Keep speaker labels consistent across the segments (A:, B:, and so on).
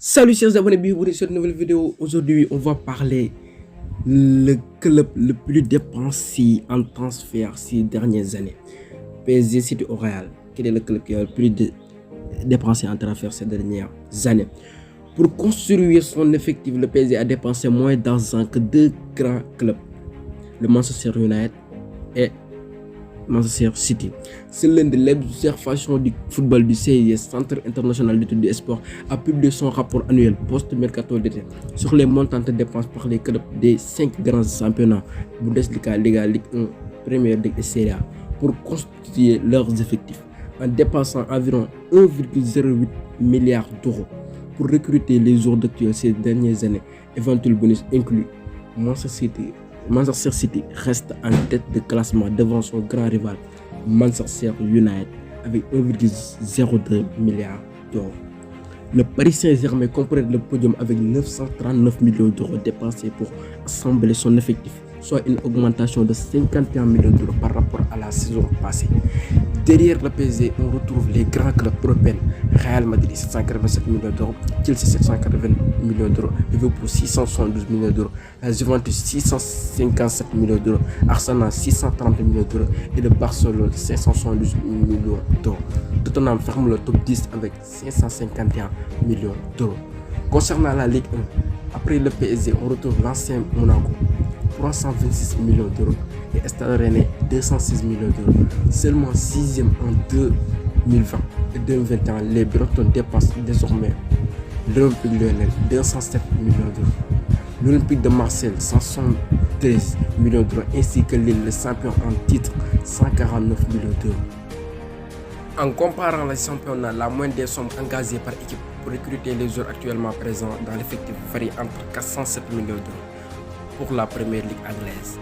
A: Salut chers abonnés, bienvenue sur une nouvelle vidéo. Aujourd'hui, on va parler le club le plus dépensé en transfert ces dernières années. PSG City au Real. Quel est le club qui a le plus dépensé en transfert ces dernières années? Pour construire son effectif, le PSG a dépensé moins d'argent que deux grands clubs, le Manchester United et Manchester City. C'est l'un de l'observation du football du CIS, Centre international d'études du sport, a publié son rapport annuel post-mercato d'été sur les montants de dépenses par les clubs des 5 grands championnats, Bundesliga, Liga, Ligue 1, Premier League et Serie A, pour constituer leurs effectifs, en dépensant environ 1,08 milliard d'euros pour recruter les joueurs d'actuels ces dernières années. Éventuel bonus inclus, Manchester City reste en tête de classement devant son grand rival Manchester United avec 1,02 milliard d'euros. Le Paris Saint-Germain complète le podium avec 939 millions d'euros dépensés pour assembler son effectif, soit une augmentation de 51 millions d'euros par rapport à la saison passée. Derrière le PSG, on retrouve les grands clubs européens: Real Madrid 787 millions d'euros, Chelsea 780 millions d'euros, Liverpool 672 millions d'euros, la Juventus 657 millions d'euros, Arsenal 630 millions d'euros et le Barcelone 572 millions d'euros. Tottenham ferme le top 10 avec 551 millions d'euros. Concernant la Ligue 1, après le PSG, on retrouve l'ancien Monaco 326 millions d'euros et Stade Rennais 206 millions d'euros. Seulement 6e en 2020 et 2021, les Bretons dépassent désormais l'Olympique Lyonnais 207 millions d'euros, l'Olympique de Marseille 173 millions d'euros ainsi que Lille, le champion en titre, 149 millions d'euros. En comparant les championnats, la moyenne des sommes engagées par équipe pour recruter les joueurs actuellement présents dans l'effectif varie entre 407 millions d'euros pour la première ligue anglaise,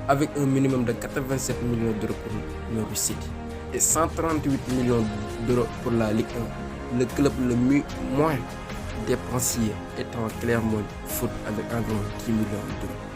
A: avec un minimum de 87 millions d'euros pour Norwich City et 138 millions d'euros pour la Ligue 1. Le club le moins dépensier étant Clermont Foot avec environ 10 millions d'euros.